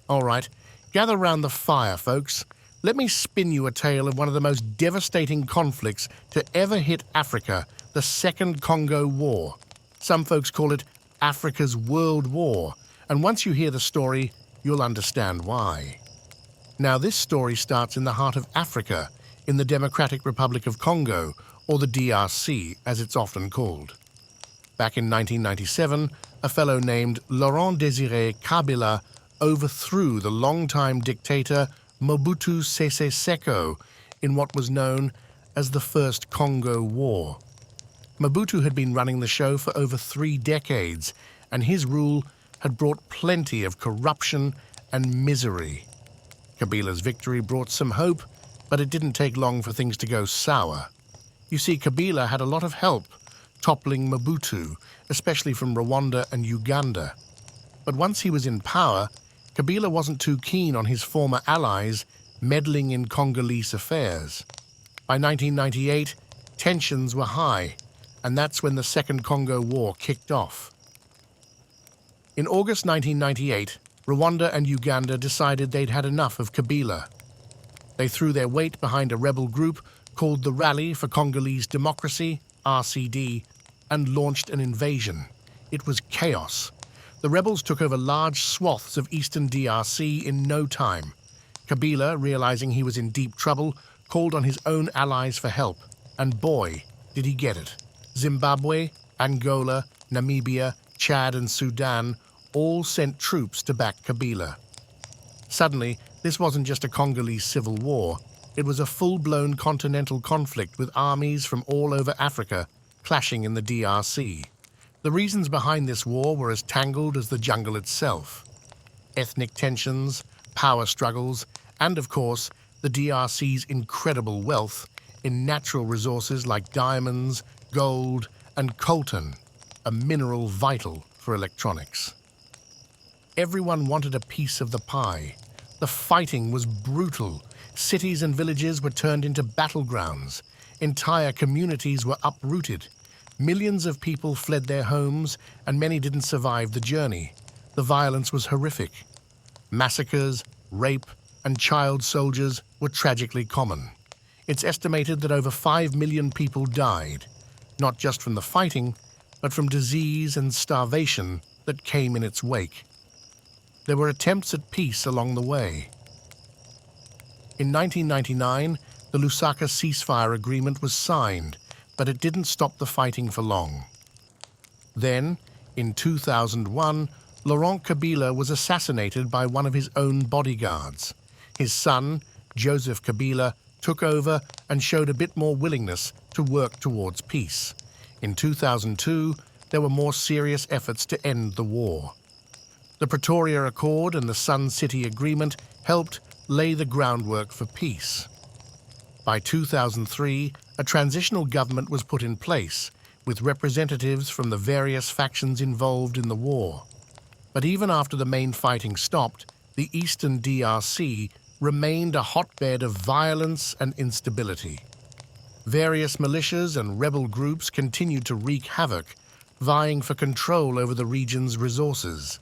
All right, gather round the fire, folks. Let me spin you a tale of one of the most devastating conflicts to ever hit Africa, the Second Congo War. Some folks call it Africa's World War, and once you hear the story, you'll understand why. Now, this story starts in the heart of Africa, in the Democratic Republic of Congo, or the DRC, as it's often called. Back in 1997, a fellow named Laurent-Désiré Kabila overthrew the longtime dictator Mobutu Sese Seko in what was known as the First Congo War. Mobutu had been running the show for over 3 decades, and his rule had brought plenty of corruption and misery. Kabila's victory brought some hope, but it didn't take long for things to go sour. You see, Kabila had a lot of help toppling Mobutu, especially from Rwanda and Uganda. But once he was in power, Kabila wasn't too keen on his former allies meddling in Congolese affairs. By 1998, tensions were high, and that's when the Second Congo War kicked off. In August 1998, Rwanda and Uganda decided they'd had enough of Kabila. They threw their weight behind a rebel group called the Rally for Congolese Democracy, RCD, and launched an invasion. It was chaos. The rebels took over large swaths of eastern DRC in no time. Kabila, realizing he was in deep trouble, called on his own allies for help. And boy, did he get it. Zimbabwe, Angola, Namibia, Chad, and Sudan all sent troops to back Kabila. Suddenly, this wasn't just a Congolese civil war. It was a full-blown continental conflict with armies from all over Africa clashing in the DRC. The reasons behind this war were as tangled as the jungle itself. Ethnic tensions, power struggles, and of course, the DRC's incredible wealth in natural resources like diamonds, gold, and coltan, a mineral vital for electronics. Everyone wanted a piece of the pie. The fighting was brutal. Cities and villages were turned into battlegrounds. Entire communities were uprooted. Millions of people fled their homes, and many didn't survive the journey. The violence was horrific. Massacres, rape, and child soldiers were tragically common. It's estimated that over 5 million people died, not just from the fighting, but from disease and starvation that came in its wake. There were attempts at peace along the way. In 1999, the Lusaka ceasefire agreement was signed, but it didn't stop the fighting for long. Then, in 2001, Laurent Kabila was assassinated by one of his own bodyguards. His son, Joseph Kabila, took over and showed a bit more willingness to work towards peace. In 2002, there were more serious efforts to end the war. The Pretoria Accord and the Sun City Agreement helped lay the groundwork for peace. By 2003, a transitional government was put in place, with representatives from the various factions involved in the war. But even after the main fighting stopped, the eastern DRC remained a hotbed of violence and instability. Various militias and rebel groups continued to wreak havoc, vying for control over the region's resources.